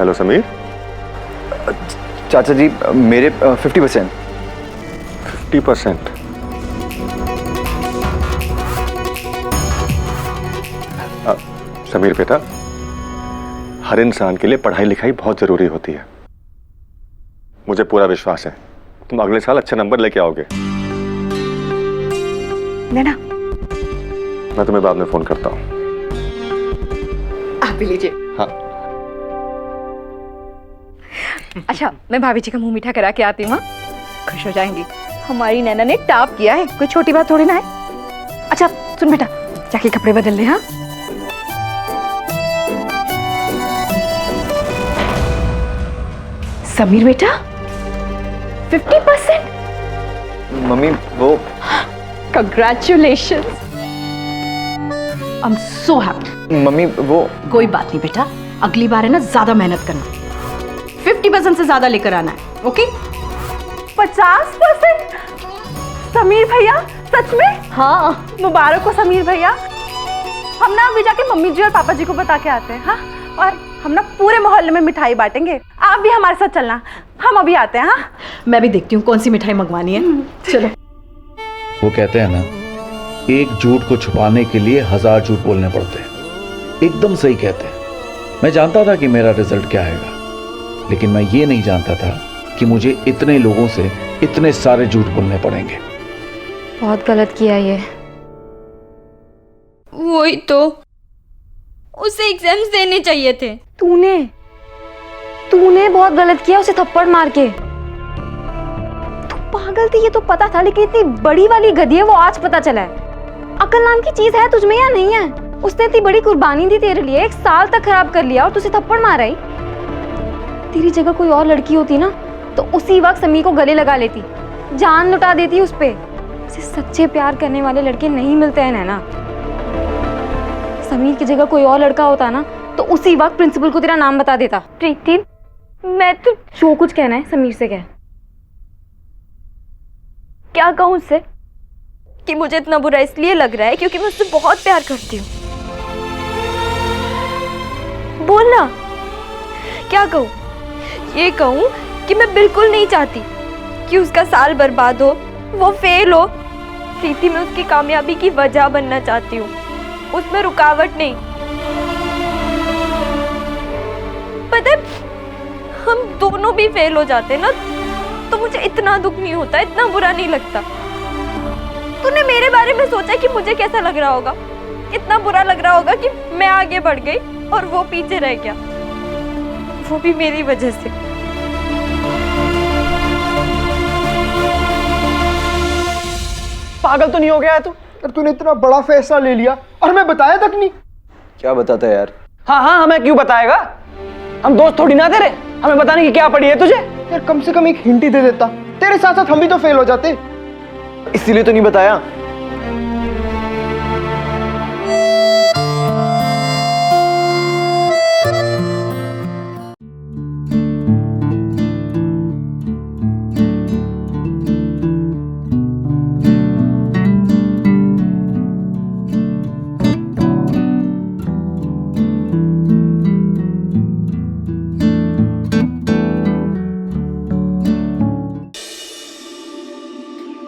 Hello Sameer. चाचा जी मेरे 50%। 50%? समीर बेटा, हर इंसान के लिए पढ़ाई लिखाई बहुत जरूरी होती है। मुझे पूरा विश्वास है तुम अगले साल अच्छे नंबर लेके आओगे। नैना, मैं तुम्हें बाद में फोन करता हूँ। आप भी लीजिए। हाँ। अच्छा, मैं भाभी जी का मुंह मीठा करा के आती हूँ। खुश हो जाएंगी। हमारी नैना ने टॉप किया है, कोई छोटी बात थोड़ी ना है। अच्छा सुन बेटा, जाके कपड़े बदल ले। हाँ समीर बेटा, 50%? मम्मी वो congratulations. I am so happy. Mummy वो कोई बात नहीं बेटा, अगली बार है ना ज्यादा मेहनत करना, 50% से ज्यादा लेकर आना है। ओके? 50%? समीर भैया सच में? हाँ, मुबारक हो समीर भैया। हम ना अभी जाके मम्मी जी और पापा जी को बता के आते हैं। हाँ, और हम ना पूरे मोहल्ले में मिठाई बांटेंगे। आप भी हमारे साथ चलना, हम अभी आते हैं। हाँ, मैं भी देखती हूँ कौन सी मिठाई मंगवानी है। चलो। वो कहते हैं ना, एक झूठ को छुपाने के लिए 1000 झूठ बोलने पड़ते हैं। एकदम सही कहते हैं। मैं जानता था कि मेरा रिजल्ट क्या आएगा, लेकिन मैं ये नहीं जानता था कि मुझे इतने लोगों से इतने सारे झूठ बोलने पड़ेंगे। बहुत गलत किया ये। वही तो, उसे एग्जाम्स देने चाहिए थे। तूने बहुत गलत किया, उसे थप्पड़ मार के। तू पागल थी ये तो पता था, लेकिन इतनी बड़ी वाली गधी है वो आज पता चला है। अकल नाम की चीज है तुझमें या नहीं है? उसने इतनी बड़ी कुर्बानी दी तेरे लिए, 1 साल तक खराब कर लिया और तुझे थप्पड़ मारा ही। तेरी जगह कोई और लड़की होती ना तो उसी वक्त समीर को गले लगा लेती, जान लुटा देती उस पे। उसे सच्चे प्यार करने वाले लड़के नहीं मिलते हैं नैना। समीर की जगह कोई और लड़का होता ना तो उसी वक्त प्रिंसिपल को तेरा नाम बता देता। प्रीति, मैं तो जो कुछ कहना है समीर से कह। क्या कहूँ उससे कि मुझे इतना बुरा इसलिए लग रहा है क्योंकि मैं उससे बहुत प्यार करती हूँ। बोलना, क्या कहूँ? ये कहूँ कि मैं बिल्कुल नहीं चाहती कि उसका साल बर्बाद हो, वो फेल हो। प्रीति, मैं उसकी कामयाबी की वजह बनना चाहती हूँ, उसमें रुकावट नहीं। पता है, हम दोनों भी फेल हो जाते ना तो मुझे इतना दुख नहीं होता, इतना बुरा नहीं लगता। तूने मेरे बारे में सोचा कि मुझे कैसा लग रहा होगा? इतना बुरा लग रहा होगा कि मैं आगे बढ़ गई और वो पीछे रह गया, वो भी मेरी वजह से। पागल तो नहीं हो गया है तू? यार तूने इतना बड़ा फैसला ले लिया और मैं बताया तक नहीं। क्या बताता है यार? हाँ, हमें क्यों बताएगा? हम दोस्त थोड़ी ना तेरे, हमें बताने की क्या पड़ी है तुझे? यार कम से कम एक हिंट ही दे देता, तेरे साथ साथ हम भी तो फेल हो जाते। इसीलिए तो नहीं बताया।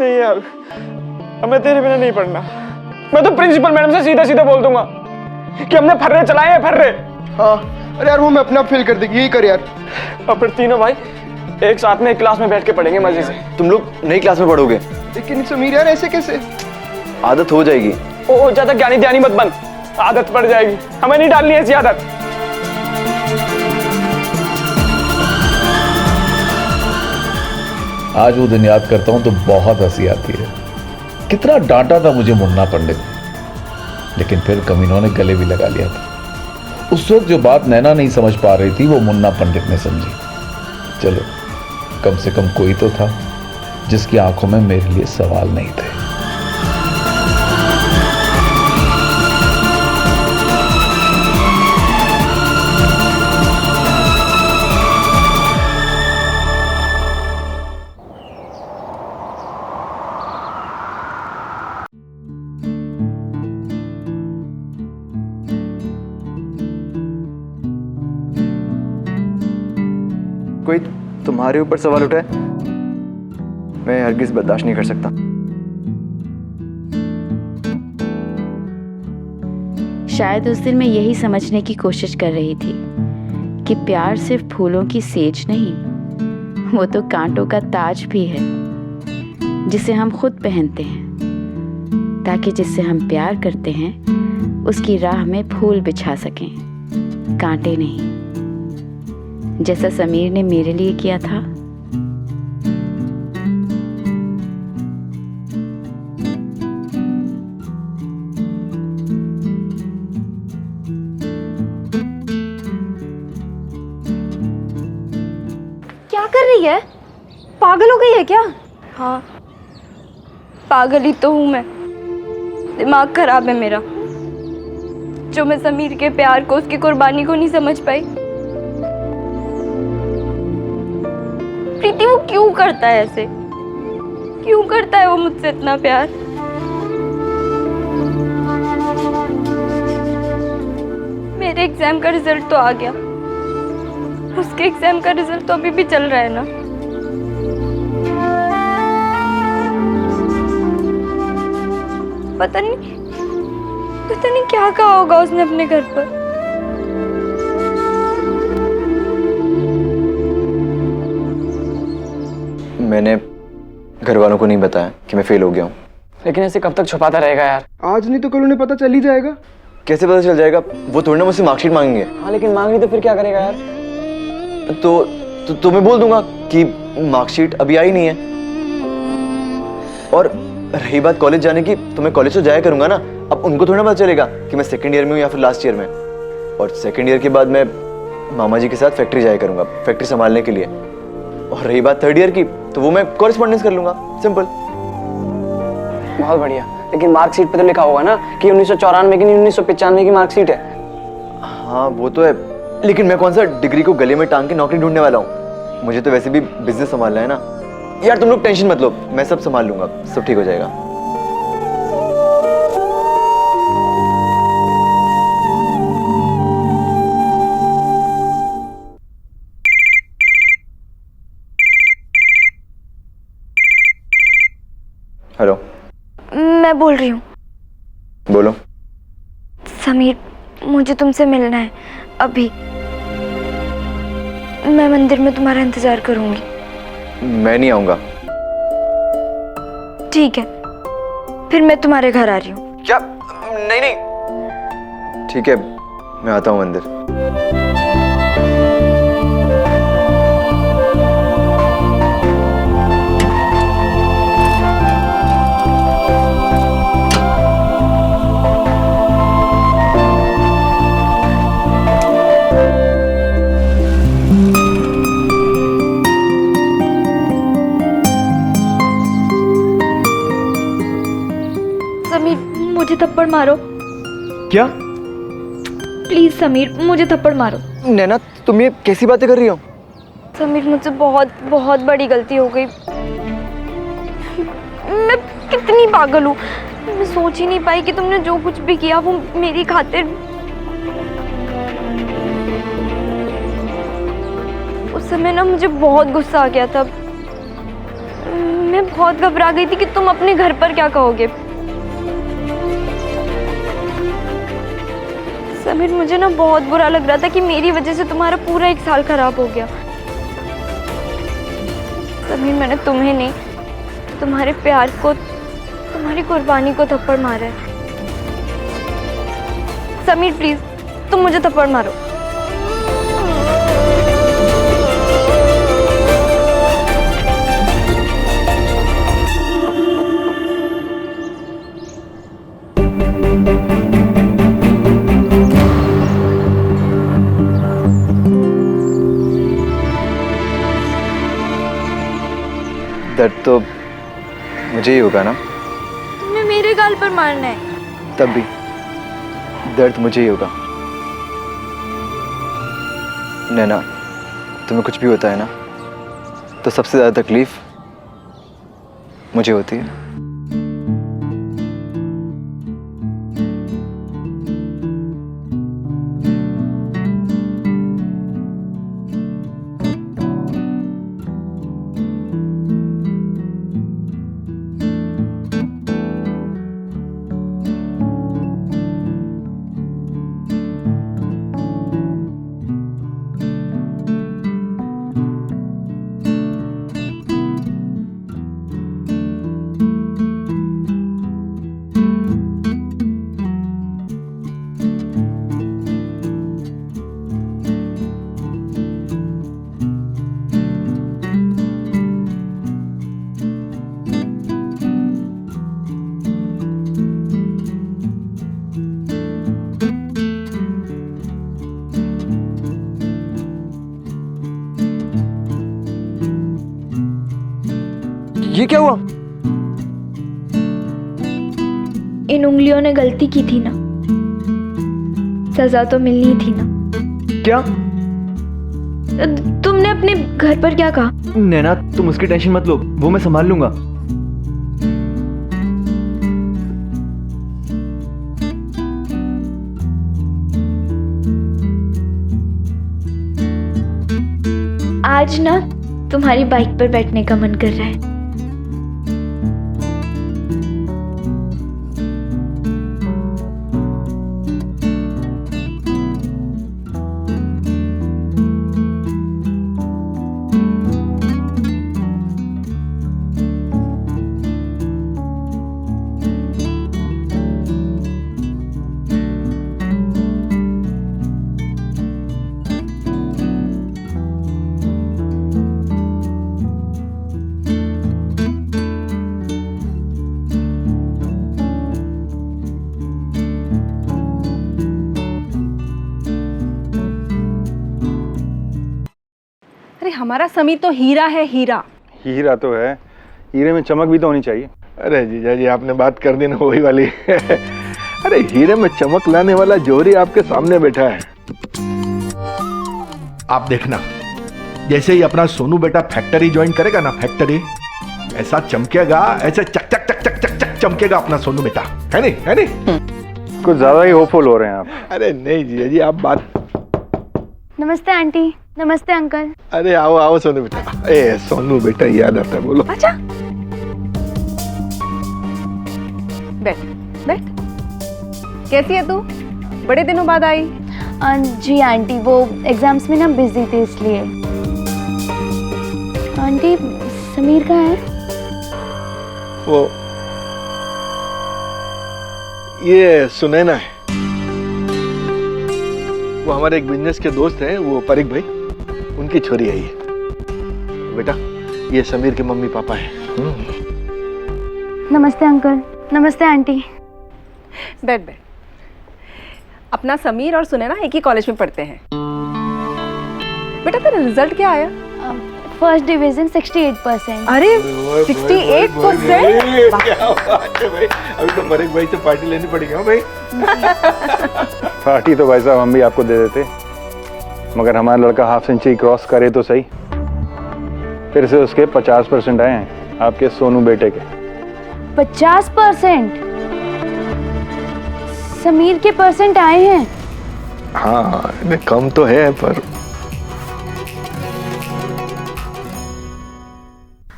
नहीं यार, हमें तेरे बिना नहीं पढ़ना। मैं तो प्रिंसिपल मैडम से सीधा सीधा बोल दूंगा कि हमने फर्रे चलाए हैं, फर्रे। हाँ, अरे यार वो मैं अपना फेल कर देगी, यही कर यार। और फिर तीनों भाई एक साथ में एक क्लास में बैठ के पढ़ेंगे मजे से। तुम लोग नई क्लास में पढ़ोगे? लेकिन समीर यार ऐसे कैसे? आदत हो जाएगी। ओ ज्यादा ज्ञानी ध्यानी मत बन, आदत पड़ जाएगी। हमें नहीं डालनी ऐसी आदत। आज वो दिन याद करता हूं तो बहुत हंसी आती है। कितना डांटा था मुझे मुन्ना पंडित ने, लेकिन फिर कमीनों ने गले भी लगा लिया था। उस वक्त जो बात नैना नहीं समझ पा रही थी वो मुन्ना पंडित ने समझी। चलो, कम से कम कोई तो था जिसकी आंखों में मेरे लिए सवाल नहीं थे। कोई तुम्हारे ऊपर सवाल उठाए, मैं हरगिज बर्दाश्त नहीं कर सकता। शायद उस दिन मैं यही समझने की कोशिश कर रही थी कि प्यार सिर्फ फूलों की सेज नहीं, वो तो कांटों का ताज भी है जिसे हम खुद पहनते हैं, ताकि जिससे हम प्यार करते हैं उसकी राह में फूल बिछा सकें, कांटे नहीं, जैसा समीर ने मेरे लिए किया था। क्या कर रही है? पागल हो गई है क्या? हाँ, पागल ही तो हूँ मैं। दिमाग खराब है मेरा, जो मैं समीर के प्यार को, उसकी कुर्बानी को नहीं समझ पाई। प्रीति, वो क्यों करता है ऐसे? क्यों करता है वो मुझसे इतना प्यार? मेरे एग्जाम का रिजल्ट तो आ गया, उसके एग्जाम का रिजल्ट तो अभी भी चल रहा है ना। पता नहीं क्या कहा होगा उसने अपने घर पर। मैंने घर वालों को नहीं बताया कि मैं फेल हो गया हूँ। लेकिन ऐसे कब तक छुपाता रहेगा यार? आज नहीं तो कल उन्हें पता चल ही जाएगा। कैसे पता चल जाएगा? वो थोड़ी ना मुझसे मार्कशीट मांगेंगे। हाँ, लेकिन मांग ली तो फिर क्या करेगा यार? तो मैं बोल दूंगा कि मार्कशीट अभी आई नहीं है। और रही बात कॉलेज जाने की, तो मैं कॉलेज तो जाया करूंगा ना। अब उनको थोड़ा पता चलेगा कि मैं सेकंड ईयर में हूँ या फिर लास्ट ईयर में। और सेकंड ईयर के बाद मैं मामा जी के साथ फैक्ट्री जाया करूंगा, फैक्ट्री संभालने के लिए। और रही बात थर्ड ईयर की, तो वो मैं कॉरेस्पॉन्डेंस कर लूंगा, सिंपल। बहुत बढ़िया। लेकिन मार्कशीट पे तो लिखा होगा ना कि 1994 की नहीं 1995 की मार्कशीट है। हाँ वो तो है, लेकिन मैं कौन सा डिग्री को गले में टांग के नौकरी ढूंढने वाला हूँ। मुझे तो वैसे भी बिजनेस संभालना है ना। यार तुम लोग टेंशन मत लो, मैं सब संभाल लूंगा, सब ठीक हो जाएगा। हेलो, मैं बोल रही हूँ। बोलो। समीर, मुझे तुमसे मिलना है अभी। मैं मंदिर में तुम्हारा इंतजार करूंगी। मैं नहीं आऊंगा। ठीक है, फिर मैं तुम्हारे घर आ रही हूँ। क्या? नहीं नहीं, ठीक है, मैं आता हूँ मंदिर। समीर, मुझे थप्पड़ मारो। क्या? प्लीज समीर, मुझे थप्पड़ मारो। नैना, तुम ये कैसी बातें कर रही हो? समीर, मुझसे बहुत बहुत बड़ी गलती हो गई। मैं कितनी पागल हूँ, मैं सोच ही नहीं पाई कि तुमने जो कुछ भी किया वो मेरी खातिर। उस समय ना मुझे बहुत गुस्सा आ गया था। मैं बहुत घबरा गई थी कि तुम अपने घर पर क्या कहोगे। समीर, मुझे ना बहुत बुरा लग रहा था कि मेरी वजह से तुम्हारा पूरा एक साल खराब हो गया। समीर, मैंने तुम्हें नहीं, तुम्हारे प्यार को, तुम्हारी कुर्बानी को थप्पड़ मारा है। समीर प्लीज, तुम मुझे थप्पड़ मारो। दर्द तो मुझे ही होगा ना? तुम्हें मेरे गाल पर मारना है। तब भी दर्द मुझे ही होगा। नैना, तुम्हें कुछ भी होता है ना, तो सबसे ज़्यादा तकलीफ मुझे होती है। ये क्या हुआ? इन उंगलियों ने गलती की थी ना, सजा तो मिलनी थी ना। क्या? तुमने अपने घर पर क्या कहा? नैना तुम उसकी टेंशन मत लो, वो मैं संभाल लूंगा। आज ना तुम्हारी बाइक पर बैठने का मन कर रहा है। अरे हमारा समीर तो हीरा है, हीरा। हीरा तो है, हीरे में चमक भी तो होनी चाहिए। अरे जीजा जी आपने बात कर दी ना वही वाली। अरे हीरे में चमक लाने वाला जोहरी आपके सामने बैठा है। आप देखना, जैसे ही अपना सोनू बेटा फैक्ट्री ज्वाइन करेगा ना, फैक्ट्री ऐसा चमकेगा, ऐसे चक चक चक चक चक चक चमकेगा अपना सोनू बेटा, है नहीं? है नहीं? कुछ ज्यादा ही होपफुल हो रहे हैं आप। अरे नहीं जीजा जी आप बात। नमस्ते आंटी। नमस्ते अंकल। अरे आओ आओ सोनू बेटा। ए सोनू बेटा याद आता है, बोलो। अच्छा बैठ बैठ। कैसी है तू? बड़े दिनों बाद आई। जी आंटी, वो एग्जाम्स में ना बिजी थे इसलिए। आंटी समीर कहाँ है? वो ये सुनैना है, वो हमारे एक बिजनेस के दोस्त हैं, वो परीक भाई, उनकी छोरी है ये। बेटा ये समीर के मम्मी पापा हैं। नमस्ते अंकल। नमस्ते आंटी। बैठ बैठ। अपना समीर और सुनैना एक ही कॉलेज में पढ़ते हैं। बेटा तेरा रिजल्ट क्या आया? First division 68%। अरे 68%? क्या बात है भाई, अभी तो परीक भाई से पार्टी लेनी पड़ेगी। हाँ भाई। पार्टी तो भाई साहब हम भी आपको दे देते, मगर हमारा लड़का हाफ सेंचुरी क्रॉस करे तो सही। फिर से उसके 50% आए हैं आपके सोनू बेटे के। 50%? समीर के परसेंट आए हैं? हाँ इन्हें कम तो है, पर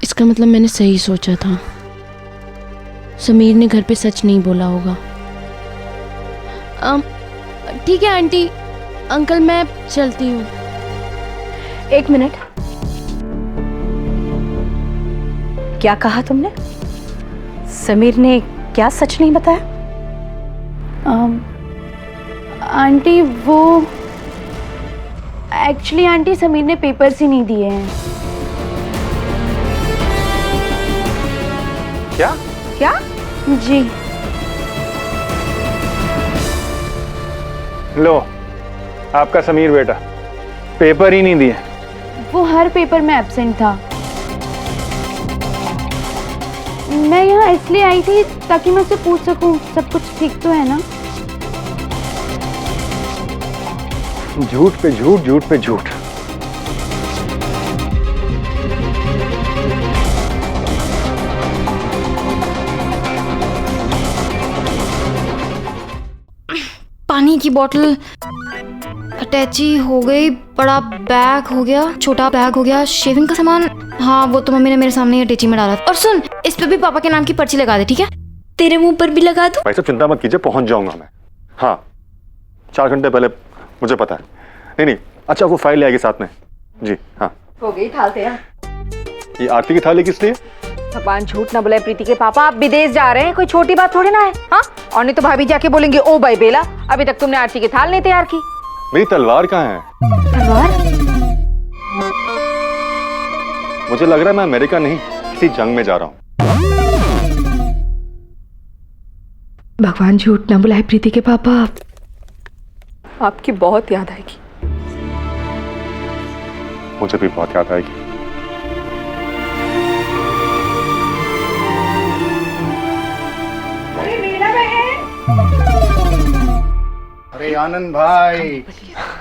इसका मतलब मैंने सही सोचा था, समीर ने घर पे सच नहीं बोला होगा। ठीक है आंटी, अंकल मैं चलती हूँ। एक मिनट, क्या कहा तुमने? समीर ने क्या सच नहीं बताया? आंटी वो एक्चुअली आंटी समीर ने पेपर्स ही नहीं दिए हैं। क्या? क्या? जी। लो आपका समीर बेटा पेपर ही नहीं दिए। वो हर पेपर में एब्सेंट था। मैं यहाँ इसलिए आई थी ताकि मैं उससे पूछ सकूं सब कुछ ठीक तो है ना। झूठ पे झूठ, झूठ पे झूठ। पानी की बोतल, अटैची हो गई, बड़ा बैग हो गया, छोटा बैग हो गया, शेविंग का सामान, हाँ वो तो मम्मी ने मेरे सामने अटैची में डाला। और सुन, इस पे भी पापा के नाम की पर्ची लगा दे, ठीक है? तेरे मुंह पर भी लगा दो। भाई साहब चिंता मत कीजिए, पहुंच जाऊंगा मैं। हाँ 4 घंटे पहले, मुझे पता है। नहीं नहीं, अच्छा वो फाइल आएगी साथ में। जी हाँ हो गई थाल तेरा। ये आरती की थाली किस लिए? भगवान झूठ ना बुलाए प्रीति के पापा, आप विदेश जा रहे हैं, कोई छोटी बात थोड़ी ना है। हाँ, और नहीं तो भाभी जाके बोलेंगे ओ भाई बेला, अभी तक तुमने आरती की थाल नहीं तैयार की। मेरी तलवार कहाँ है? तलवार? मुझे लग रहा है मैं अमेरिका नहीं, किसी जंग में जा रहा हूँ। भगवान झूठ ना बुलाए प्रीति के पापा, आपकी बहुत याद आएगी। मुझे भी बहुत याद आएगी। अरे आनंद भाई,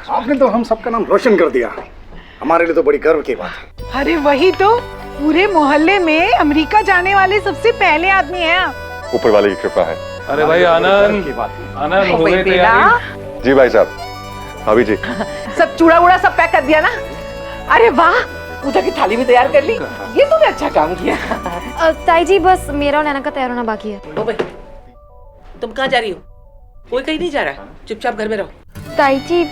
आपने तो हम सबका नाम रोशन कर दिया। हमारे लिए तो बड़ी गर्व की बात है। अरे वही तो, पूरे मोहल्ले में अमेरिका जाने वाले सबसे पहले आदमी हैं आप। ऊपर वाले की कृपा है। अरे भाई आनंद, आनंद हो गई तैयारी? जी भाई साहब, भाभी जी। सब चूड़ा वूड़ा सब पैक कर दिया ना? अरे वाह, पूजा की थाली भी तैयार कर ली। ये तूने अच्छा काम किया। ताई जी बस मेरा और नैना का तैयार होना बाकी है। ओ भाई, तुम कहाँ जा रही हो? कोई कहीं नहीं जा रहा, चुपचाप घर में रहो। ताई जी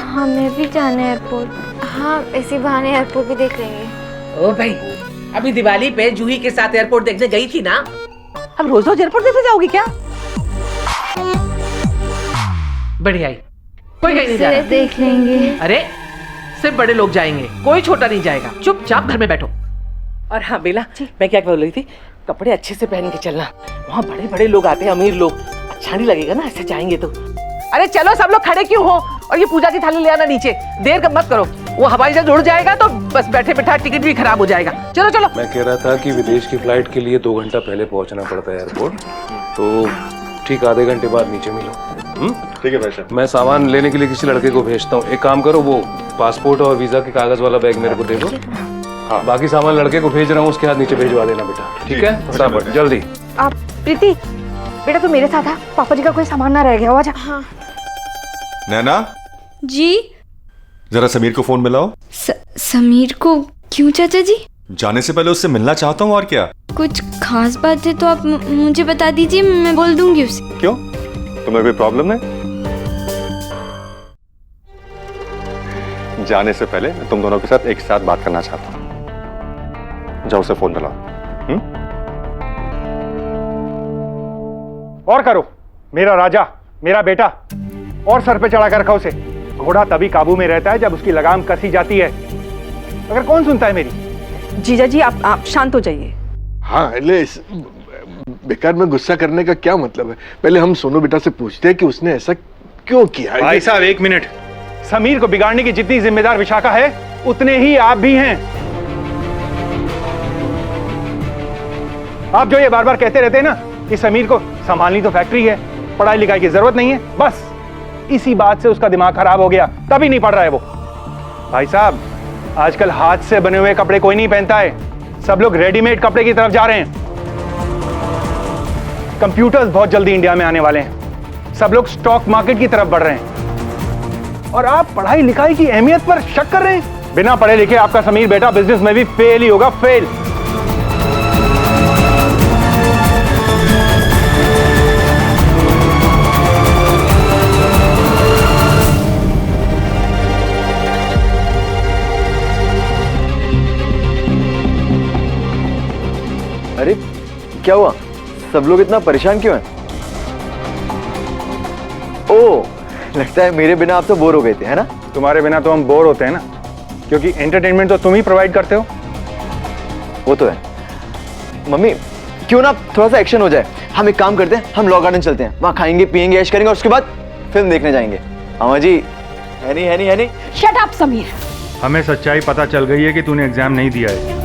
हमें भी जाना है एयरपोर्ट। हाँ, इसी बहाने एयरपोर्ट भी देख लेंगे। ओ भाई, अभी दिवाली पे जूही के साथ एयरपोर्ट देखने गई थी ना? अब रोज रोज एयरपोर्ट देखने जाओगी क्या? बढ़िया, कोई कहीं नहीं जा रहा। देख लेंगे। अरे सिर्फ बड़े लोग जाएंगे, कोई छोटा नहीं जाएगा। चुपचाप घर में बैठो। और हाँ बेला, मैं क्या बोल रही थी, कपड़े अच्छे से पहन के चलना। वहाँ बड़े बड़े लोग आते हैं, अमीर लोग, अच्छा नहीं लगेगा ना ऐसे जाएंगे तो। अरे चलो सब लोग खड़े क्यों हो, और ये पूजा की थाली ले आना नीचे। देर मत करो, वो हवाई जहाज उड़ जाएगा तो बस बैठे बैठा टिकट भी खराब हो जाएगा। चलो चलो। मैं कह रहा था कि विदेश की फ्लाइट के लिए 2 घंटा पहले पहुंचना पड़ता है एयरपोर्ट, तो ठीक आधे घंटे बाद नीचे मिलो। ठीक है भाई साहब। मैं सामान लेने के लिए किसी लड़के को भेजता हूँ। एक काम करो, वो पासपोर्ट और वीजा के कागज वाला बैग मेरे को दे दो। हाँ, बाकी सामान लड़के को भेज रहा हूँ, उसके हाथ नीचे भेजवा देना बेटा। ठीक है साहब, जल्दी। आप प्रीति, बेटा तू मेरे साथ आ, पापा जी का कोई सामान ना रह गया हो। आजा। हाँ। नैना जी जरा समीर को फोन मिलाओ। समीर को क्यों चाचा जी? जाने से पहले उससे मिलना चाहता हूँ, और क्या। कुछ खास बात है तो आप मुझे बता दीजिए, मैं बोल दूंगी उसे। क्यों, तुम्हें कोई प्रॉब्लम है? जाने से पहले मैं तुम दोनों के साथ एक साथ बात करना चाहता हूँ। जाओ उसे फोन मिलाओ। और करो, मेरा राजा, मेरा बेटा, और सर पे चढ़ा कर रखा उसे। घोड़ा तभी काबू में रहता है जब उसकी लगाम कसी जाती है। अगर कौन सुनता है मेरी? जीजा जी आप शांत हो जाइए। हाँ, बेकार में गुस्सा करने का क्या मतलब है? पहले हम सोनू बेटा से पूछते हैं कि उसने ऐसा क्यों किया। भाई साहब एक मिनट, समीर को बिगाड़ने की जितनी जिम्मेदार विशाखा है, उतने ही आप भी हैं। आप जो ये बार बार कहते रहते हैं ना कि समीर को संभालनी तो फैक्ट्री है, पढ़ाई लिखाई की जरूरत नहीं है, बस इसी बात से उसका दिमाग खराब हो गया, तभी नहीं पढ़ रहा है वो। भाई साहब, आजकल हाथ से बने हुए कपड़े कोई नहीं पहनता है, सब लोग रेडीमेड कपड़े की तरफ जा रहे हैं। कंप्यूटर्स बहुत जल्दी इंडिया में आने वाले हैं, सब लोग स्टॉक मार्केट की तरफ बढ़ रहे हैं, और आप पढ़ाई लिखाई की अहमियत पर शक कर रहे हैं। बिना पढ़े लिखे आपका समीर बेटा बिजनेस में भी फेल ही होगा, फेल। अरे क्या हुआ, सब लोग इतना परेशान क्यों हैं? ओह, लगता है मेरे बिना आप तो बोर हो गए थे, है ना? तुम्हारे बिना तो हम बोर होते हैं ना, क्योंकि एंटरटेनमेंट तो तुम ही प्रोवाइड करते हो। वो तो है। मम्मी, क्यों ना थोड़ा सा एक्शन हो जाए। हम एक काम करते हैं, हम लॉ गार्डन चलते हैं, वहाँ खाएंगे पियेंगे ऐश करेंगे और उसके बाद फिल्म देखने जाएंगे। अम्मा जी, है नहीं। Shut up Sameer. हमें सच्चाई पता चल गई है कि तूने एग्जाम नहीं दिया है।